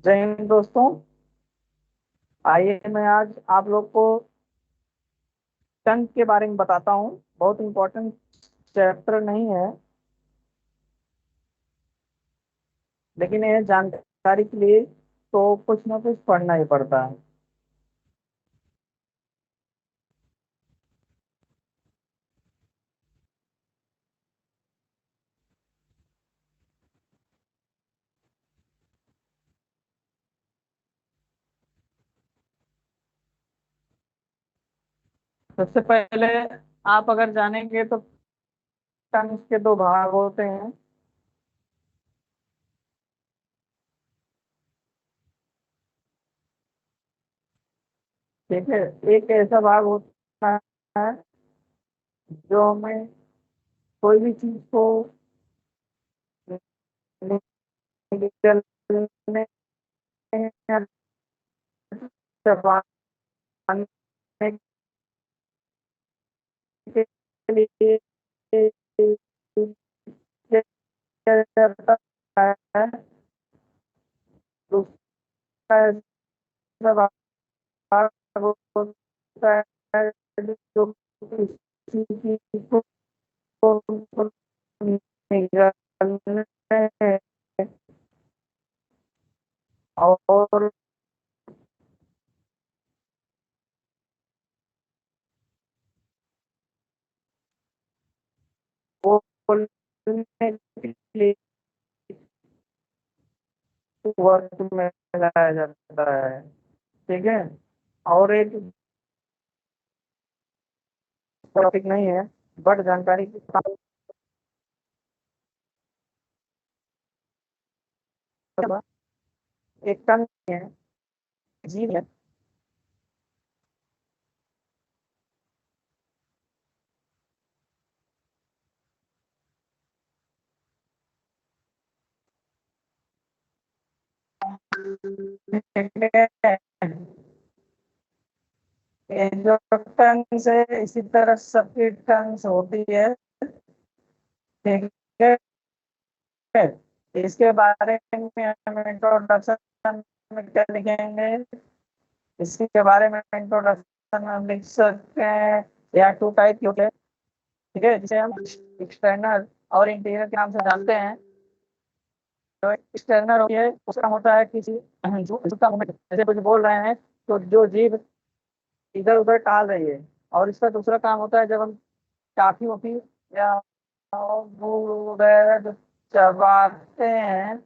जय हिंद दोस्तों। आइए मैं आज आप लोग को टंग के बारे में बताता हूँ। बहुत इम्पोर्टेंट चैप्टर नहीं है, लेकिन ये जानकारी के लिए तो कुछ ना कुछ पढ़ना ही पड़ता है। सबसे पहले आप अगर जानेंगे तो टंग के दो भाग होते हैं। ठीक है, एक ऐसा भाग होता है जो हमें कोई भी चीज को निगलने या चबाने के लिए किया जाता है। दूसरा ऐसा भाग होता है जो किसी चीज को निगलने और बोलने के लिए वर्ड में लगाया जाता है। ठीक है, और एक टॉपिक नहीं है, बट जानकारी की एक टन है, जीव है। ये जो टंग्स है इसी तरह सबकी टंग्स होती है। ठीक है, इसके बारे में हम इंट्रोडक्शन में क्या लिखेंगे? इसके बारे में इंट्रोडक्शन में हम लिख सकते हैं या टू टाइप की होते हैं। ठीक है, जिसे हम एक्सटर्नल और इंटीरियर के नाम से जानते हैं। जो एक्सटर्नल होती है उसका होता है किसी जो उसका मूवमेंट, जैसे कुछ बोल रहे हैं तो जो जीभ इधर उधर टाल रही है। और इसका दूसरा काम होता है जब हम टाफी वाफी या गुड़ वगैरह जो चबाते हैं,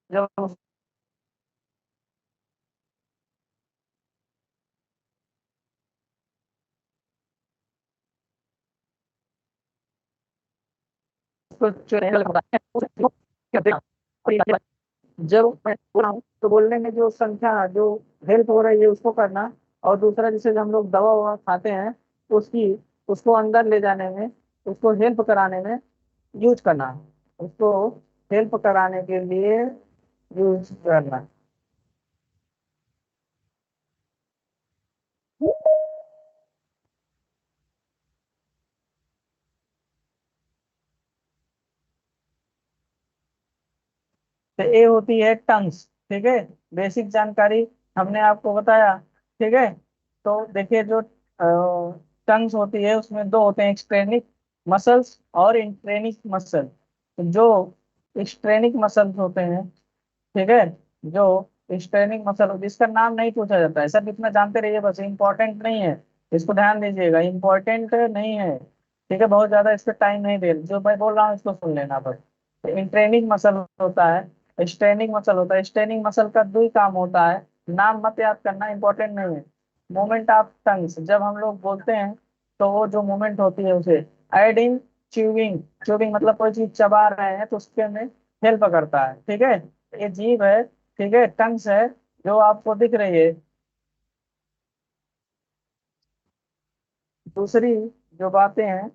जब उसको चुनने होता है उसको क्या देखना। और ये जब मैं बोल रहा हूँ तो बोलने में जो संख्या जो हेल्प हो रही है उसको करना। और दूसरा जैसे हम लोग दवा ववा खाते हैं उसकी उसको अंदर ले जाने में, उसको हेल्प कराने में यूज करना, उसको हेल्प कराने के लिए यूज करना। तो ये होती है टंग्स। ठीक है, बेसिक जानकारी हमने आपको बताया। ठीक है, तो देखिए जो टंग्स होती है उसमें दो होते हैं, एक्सट्रेनिक मसल्स और इंट्रेनिक मसल। जो एक्सट्रेनिक मसल्स होते हैं, ठीक है, जो स्टेनिंग मसल जिसका नाम नहीं पूछा जाता है, सब इतना जानते रहिए, बस इंपॉर्टेंट नहीं है। इसको ध्यान दीजिएगा, इंपॉर्टेंट नहीं है। ठीक है, बहुत ज्यादा इस पर टाइम नहीं दे, जो मैं बोल रहा हूँ इसको सुन लेना बस। इंट्रेनिंग मसल होता है, स्टेनिंग मसल होता है। स्टेनिंग मसल का दो ही काम होता है, नाम मत याद करना, इंपॉर्टेंट नहीं है। मोमेंट ऑफ टंग्स, जब हम लोग बोलते हैं तो वो जो मूवमेंट होती है उसे एड इन च्यूइंग। च्यूइंग मतलब कोई चीज चबा रहे हैं तो उसके में हेल्प करता है। ठीक है, ये जीभ है। ठीक है, टंग्स है जो आपको दिख रही है। दूसरी जो बातें हैं,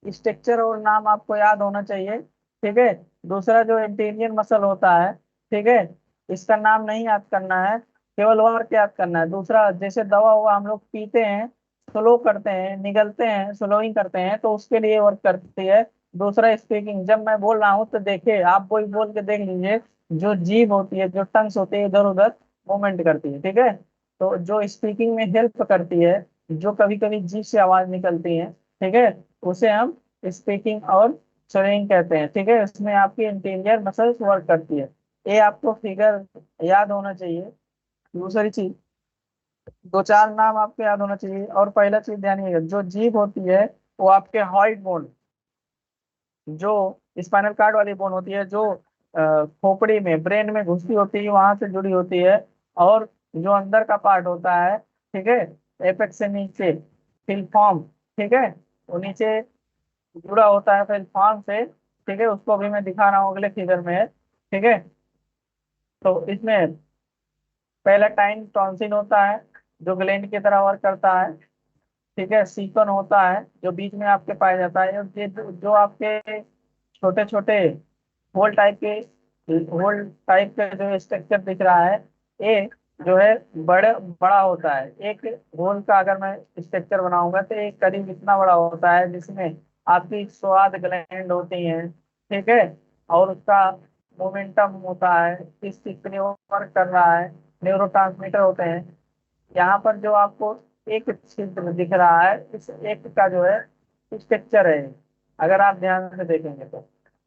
स्ट्रक्चर और नाम आपको याद होना चाहिए। ठीक है, दूसरा जो इंटेरियर मसल होता है, ठीक है, इसका नाम नहीं याद करना है, केवल वर्क याद करना है। दूसरा जैसे दवा हुआ हम लोग पीते हैं स्लो करते हैं, निगलते हैं, स्लोइंग करते हैं, तो उसके लिए वर्क करती है। दूसरा स्पीकिंग, जब मैं बोल रहा हूँ तो देखिए, आप वही बोल के देख लीजिए, जो जीभ होती है, जो टंग्स होती है, इधर उधर मूवमेंट करती है, ठीक है। तो जो स्पीकिंग में हेल्प करती है, जो कभी कभी जीभ से आवाज निकलती है, ठीक है, उसे हम स्पीकिंग और स्लोइंग कहते हैं, ठीक है। इसमें आपकी इंटीरियर मसल्स वर्क करती है। ये आपको फिगर याद होना चाहिए। दूसरी चीज, दो चार नाम आपको याद होना चाहिए। और पहला चीज ध्यान रखिएगा, जो जीभ होती है वो आपके हॉइट बोन, जो स्पाइनल कार्ड वाली बोन होती है, जो खोपड़ी में, ब्रेन में घुसती होती है, वहां से जुड़ी होती है। और जो अंदर का पार्ट होता है, ठीक है, एपेक्स से नीचे, फिलफॉर्म, ठीक है, वो नीचे जुड़ा होता है फिलफॉर्म से, ठीक है। उसको अभी मैं दिखा रहा हूँ, अगले फिगर में है, ठीक है। तो इसमें पहला टाइन टॉन्सिल होता है, जो ग्लैंड की तरह वर्क करता है, ठीक है। सीकन होता है, जो बीच में आपके पाया जाता है। और ये जो आपके छोटे छोटे होल टाइप के, होल टाइप का जो स्ट्रक्चर दिख रहा है, ये जो है बड़े बड़ा होता है। एक होल का अगर मैं स्ट्रक्चर बनाऊंगा तो एक करीब इतना बड़ा होता है, जिसमें आपकी स्वाद ग्लैंड होती हैं, ठीक है। और उसका मोमेंटम होता है, किस चीज के लिए वर्क कर रहा है, न्यूरोट्रांसमीटर होते हैं। यहाँ पर जो आपको एक चित्र दिख रहा है, इस एक का जो है स्ट्रक्चर है, अगर आप ध्यान से देखेंगे तो,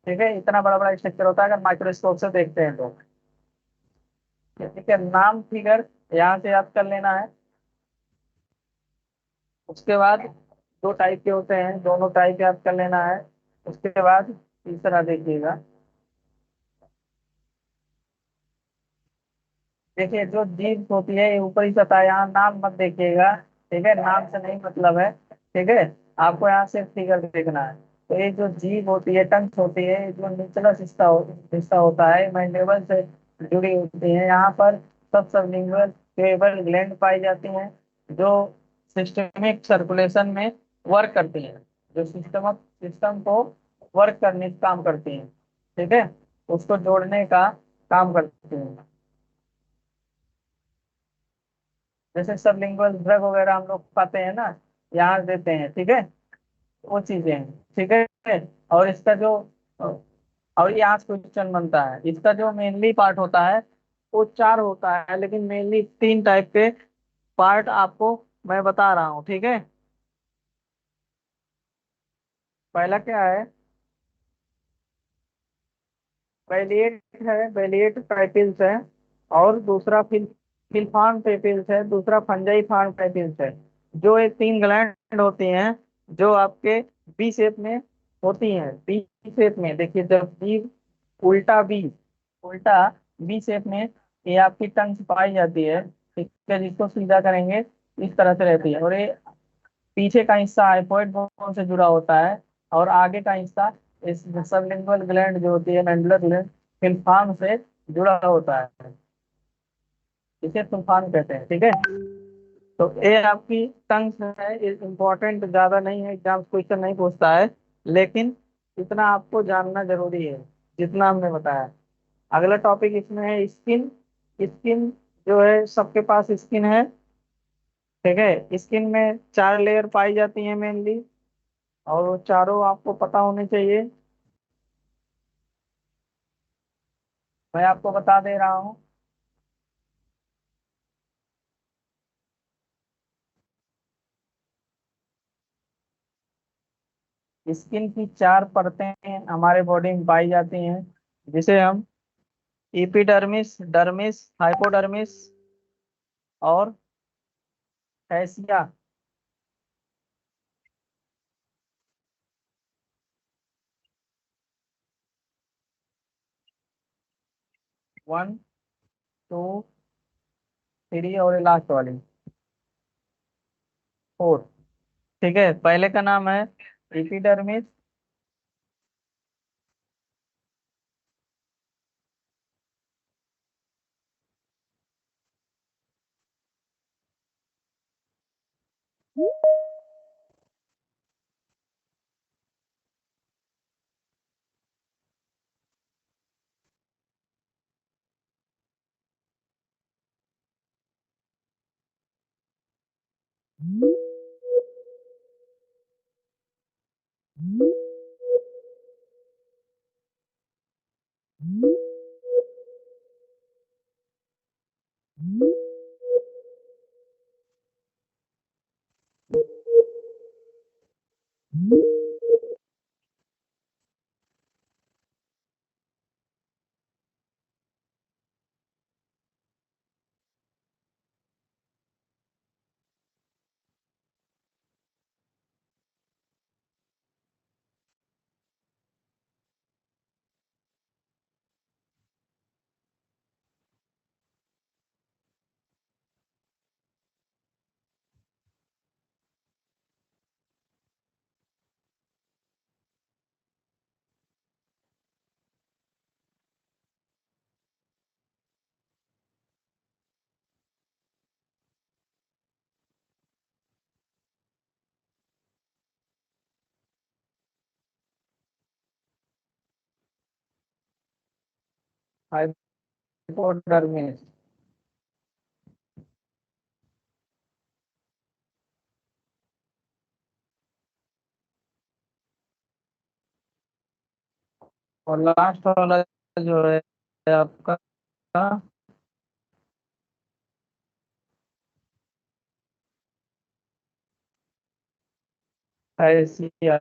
ठीक है। इतना बड़ा बड़ा स्ट्रक्चर होता है अगर माइक्रोस्कोप से देखते हैं तो, ठीक है। नाम फिगर यहाँ से याद कर लेना है। उसके बाद दो टाइप के होते हैं, दोनों टाइप याद कर लेना है। उसके बाद तीसरा देखिएगा, देखिए जो जीभ होती है ये ऊपरी सतह, यहाँ नाम मत देखिएगा, ठीक है, नाम से नहीं मतलब है, ठीक है। आपको यहाँ से फिगर देखना है। तो ये जो जीभ होती है, टंग होती है, ये जो निचला हिस्सा होता है, मैंडिबल से जुड़ी होती है। यहाँ पर सब सबलिंगुअल ट्यूबल ग्लैंड पाई जाती हैं, जो सिस्टमिक सर्कुलेशन में वर्क करती हैं, जो सिस्टम को वर्क करने का काम करती हैं, ठीक है, उसको जोड़ने का काम करती हैं। जैसे सबलिंगुअल ड्रग वगैरह हम लोग खाते हैं ना, यहाँ देते हैं, ठीक है, वो चीजें हैं, ठीक है। और इसका जो, और यहाँ से क्वेश्चन बनता है, इसका जो मेनली पार्ट होता है वो चार होता है, लेकिन मेनली तीन टाइप के पार्ट आपको मैं बता रहा हूँ, ठीक है। पहला क्या है, बेलिएट है, बेलिएट टाइपिल्स है। और दूसरा फिलफान पेपिल्स है, दूसरा फंजाई फार्म पेपिल्स है। जो ये तीन ग्लैंड होती हैं, जो आपके बी शेप में होती हैं, बी शेप में, देखिए जब बी, उल्टा बी, उल्टा बी शेप में ये आपकी टंग पाई जाती है, ठीक है। जिसको सीधा करेंगे इस तरह से रहती है। और ये पीछे का हिस्सा हाइपोइड बोन से जुड़ा होता है, और आगे का हिस्सा इस सबलिंगुअल ग्लैंड जो होती है, मैंडुलर ग्लैंड, फिलफार्म से जुड़ा होता है, इसे फिलफार्म कहते हैं, ठीक है। तो ये आपकी टंग है, इम्पोर्टेंट ज्यादा नहीं है, एग्जाम क्वेश्चन नहीं पूछता है, लेकिन इतना आपको जानना जरूरी है जितना हमने बताया। अगला टॉपिक इसमें है स्किन। स्किन जो है, सबके पास स्किन है, ठीक है। स्किन में चार लेयर पाई जाती है मेनली, और वो चारों आपको पता होने चाहिए। मैं आपको बता दे रहा हूँ। स्किन की चार परतें हमारे बॉडी में पाई जाती हैं, जिसे हम एपिडर्मिस, डर्मिस, हाइपोडर्मिस और फैसिया, 1, 2, 3 और लास्ट वाली 4, ठीक है। पहले का नाम है एपिडर्मिस, हाइपोडर्मिस। और लास्ट वाला जो है आपका एशिया।